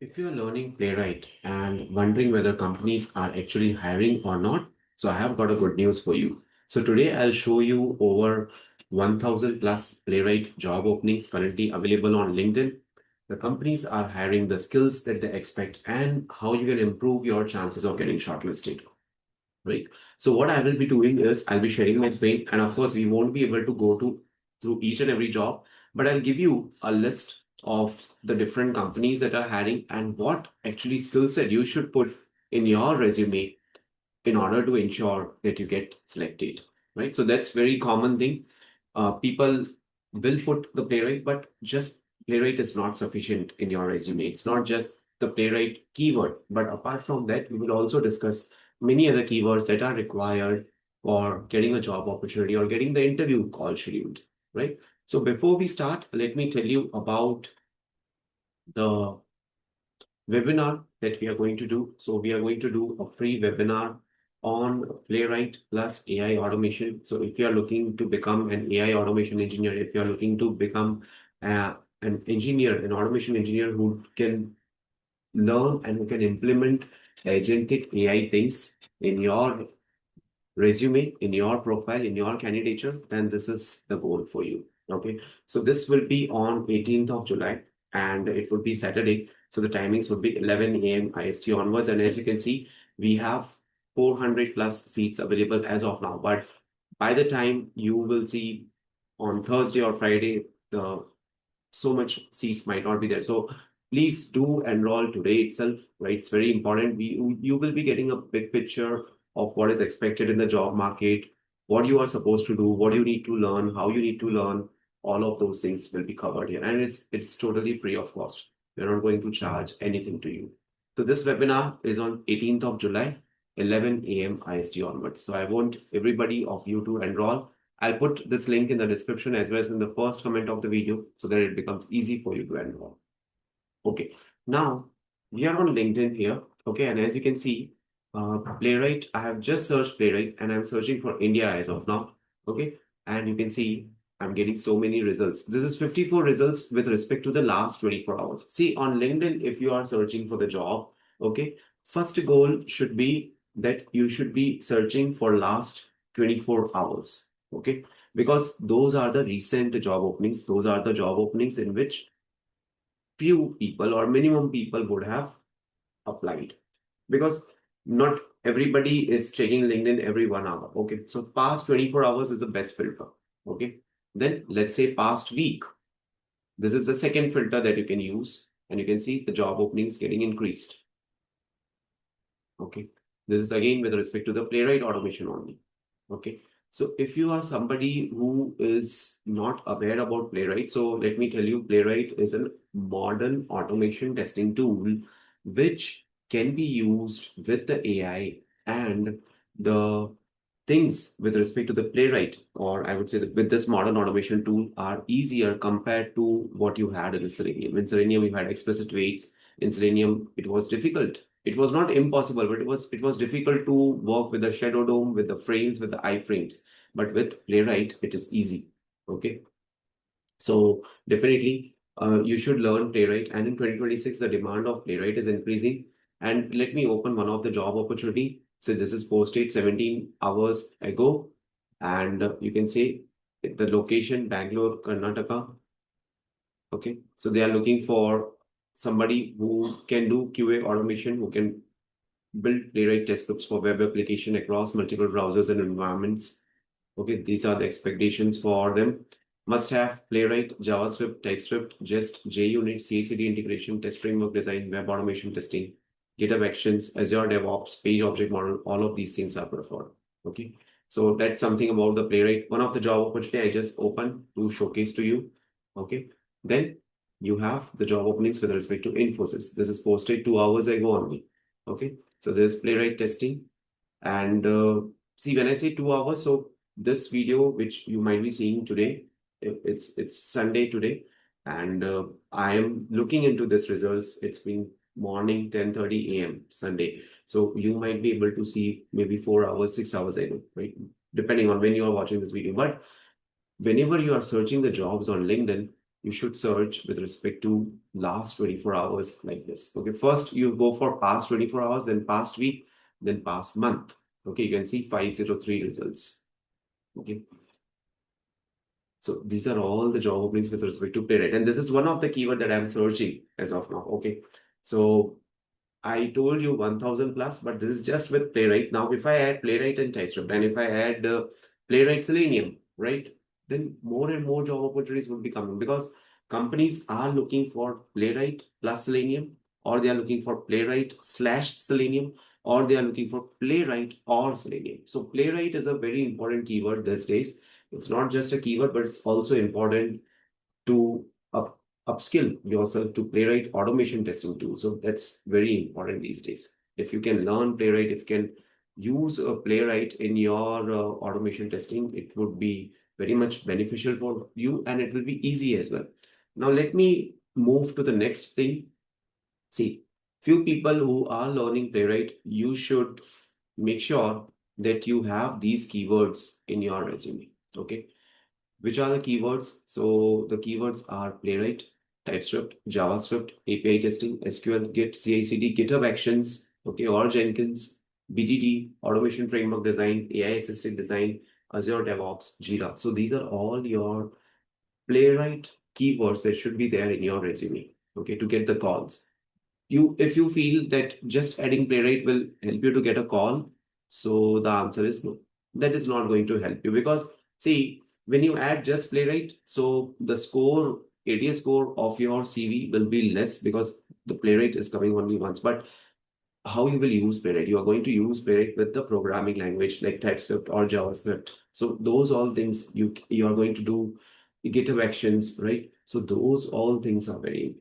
If you're learning Playwright and wondering whether companies are actually hiring or not, so I have got a good news for you. So today I'll show you over 1000 plus Playwright job openings currently available on LinkedIn. The companies are hiring the skills that they expect and how you can improve your chances of getting shortlisted. Right. So what I will be doing is I'll be sharing my screen, and of course we won't be able to go to through each and every job, but I'll give you a list of the different companies that are hiring and what actually skill set you should put in your resume in order to ensure that you get selected. Right. So that's very common thing. People will put the playwright, but just playwright is not sufficient in your resume. It's not just the playwright keyword, but apart from that, we will also discuss many other keywords that are required for getting a job opportunity or getting the interview call scheduled, right? So before we start, let me tell you about the webinar that we are going to do. So we are going to do a free webinar on Playwright plus AI automation. So if you are looking to become an AI automation engineer, if you are looking to become an engineer, an automation engineer who can learn and who can implement agentic AI things in your resume, in your profile, in your candidature, then this is the goal for you. Okay. So this will be on 18th of July and it would be Saturday. So the timings would be 11 a.m. IST onwards. And as you can see, we have 400 plus seats available as of now. But by the time you will see on Thursday or Friday, the so much seats might not be there. So please do enroll today itself, right? It's very important. You will be getting a big picture of what is expected in the job market, what you are supposed to do, what you need to learn, how you need to learn. All of those things will be covered here, and it's totally free of cost. We're not going to charge anything to you. So this webinar is on 18th of July, 11 a.m. IST onwards. So I want everybody of you to enroll. I'll put this link in the description as well as in the first comment of the video so that it becomes easy for you to enroll. Okay, now we are on LinkedIn here. Okay, and as you can see, Playwright, I have just searched Playwright and I'm searching for India as of now. Okay, and you can see I'm getting so many results. This is 54 results with respect to the last 24 hours. See, on LinkedIn, if you are searching for the job, okay, first goal should be that you should be searching for last 24 hours. Okay, because those are the recent job openings. Those are the job openings in which few people or minimum people would have applied, because not everybody is checking LinkedIn every 1 hour. Okay, so past 24 hours is the best filter. Okay, then let's say past week. This is the second filter that you can use, and you can see the job openings getting increased. Okay, this is again with respect to the Playwright automation only. Okay, so if you are somebody who is not aware about Playwright, so let me tell you, Playwright is a modern automation testing tool which can be used with the AI, and the things with respect to the Playwright, or I would say that with this modern automation tool, are easier compared to what you had in Selenium. In Selenium, you had explicit waits. In Selenium, it was difficult. It was not impossible, but it was difficult to work with the shadow DOM, with the frames, with the iframes. But with Playwright, it is easy. Okay. So definitely, you should learn Playwright. And in 2026, the demand of Playwright is increasing. And let me open one of the job opportunity. So this is posted 17 hours ago. And you can see the location, Bangalore, Karnataka. Okay. So they are looking for somebody who can do QA automation, who can build Playwright test scripts for web application across multiple browsers and environments. Okay, these are the expectations for them. Must have Playwright, JavaScript, TypeScript, Jest, JUnit, CI/CD integration, test framework design, web automation testing, GitHub Actions, Azure DevOps, page object model. All of these things are preferred. Okay, so that's something about the Playwright. One of the job opportunity I just opened to showcase to you. Okay, then you have the job openings with respect to Infosys. This is posted 2 hours ago only. Okay, so there's Playwright testing, and see, when I say 2 hours, so this video which you might be seeing today, it's Sunday today, and I am looking into this results. It's been morning 10:30 a.m. Sunday, so you might be able to see maybe 4 hours, 6 hours ago, right? Depending on when you are watching this video. But whenever you are searching the jobs on LinkedIn, you should search with respect to last 24 hours like this. Okay, first you go for past 24 hours, then past week, then past month. Okay, you can see 503 results. Okay. So these are all the job openings with respect to Playwright. And this is one of the keyword that I'm searching as of now. Okay. So I told you 1000 plus, but this is just with Playwright. Now, if I add Playwright and TypeScript, and if I add Playwright Selenium, right, then more and more job opportunities will be coming because companies are looking for Playwright plus Selenium, or they are looking for Playwright slash Selenium, or they are looking for Playwright or Selenium. So Playwright is a very important keyword these days. It's not just a keyword, but it's also important to upskill yourself to Playwright automation testing tool. So that's very important these days. If you can learn Playwright, if you can use a Playwright in your automation testing, it would be very much beneficial for you and it will be easy as well. Now let me move to the next thing. See, few people who are learning Playwright, you should make sure that you have these keywords in your resume. Okay. Which are the keywords? So the keywords are Playwright, TypeScript, JavaScript, API testing, SQL, Git, CI/CD, GitHub Actions, okay, or Jenkins, BDD, Automation Framework Design, AI Assisted Design, Azure DevOps, Jira. So these are all your Playwright keywords that should be there in your resume, okay, to get the calls. If you feel that just adding Playwright will help you to get a call, so the answer is no. That is not going to help you because see, when you add just Playwright, so the score, ATS score of your CV will be less because the Playwright is coming only once. But how you will use Playwright? You are going to use Playwright with the programming language like TypeScript or JavaScript. So those all things you are going to do GitHub Actions, right? So those all things are very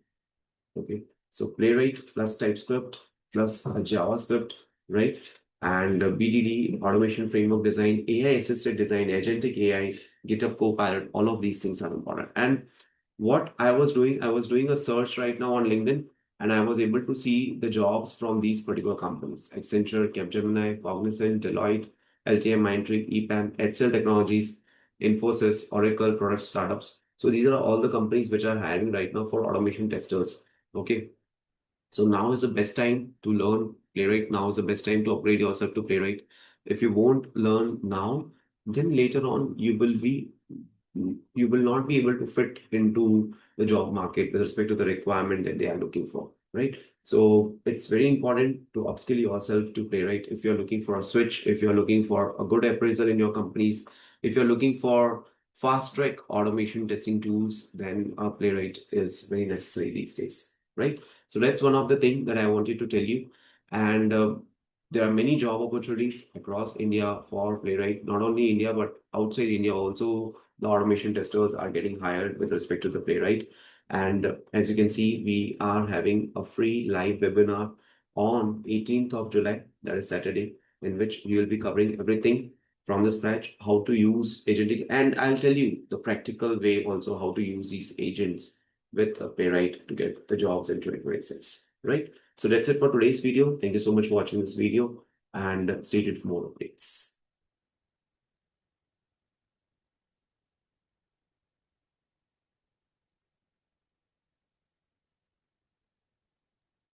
okay. So Playwright plus TypeScript plus JavaScript, right? And BDD, Automation Framework Design, AI Assisted Design, Agentic AI, GitHub Copilot, all of these things are important. And what I was doing a search right now on LinkedIn, and I was able to see the jobs from these particular companies: Accenture, Capgemini, Cognizant, Deloitte, LTM, Mindtree, EPAM, Excel Technologies, Infosys, Oracle, Product Startups. So these are all the companies which are hiring right now for automation testers. Okay. So now is the best time to learn Playwright. Now is the best time to upgrade yourself to Playwright. If you won't learn now, then later on you will not be able to fit into the job market with respect to the requirement that they are looking for, right? So it's very important to upskill yourself to Playwright. If you're looking for a switch, if you're looking for a good appraisal in your companies, if you're looking for fast track automation testing tools, then Playwright is very necessary these days, right? So that's one of the things that I wanted to tell you. And there are many job opportunities across India for Playwright, not only India, but outside India also. The automation testers are getting hired with respect to the Playwright. And as you can see, we are having a free live webinar on 18th of July, that is Saturday, in which we will be covering everything from the scratch, how to use agentic, and I'll tell you the practical way also how to use these agents with a Playwright to get the jobs in 2026, right? So that's it for today's video. Thank you so much for watching this video and stay tuned for more updates.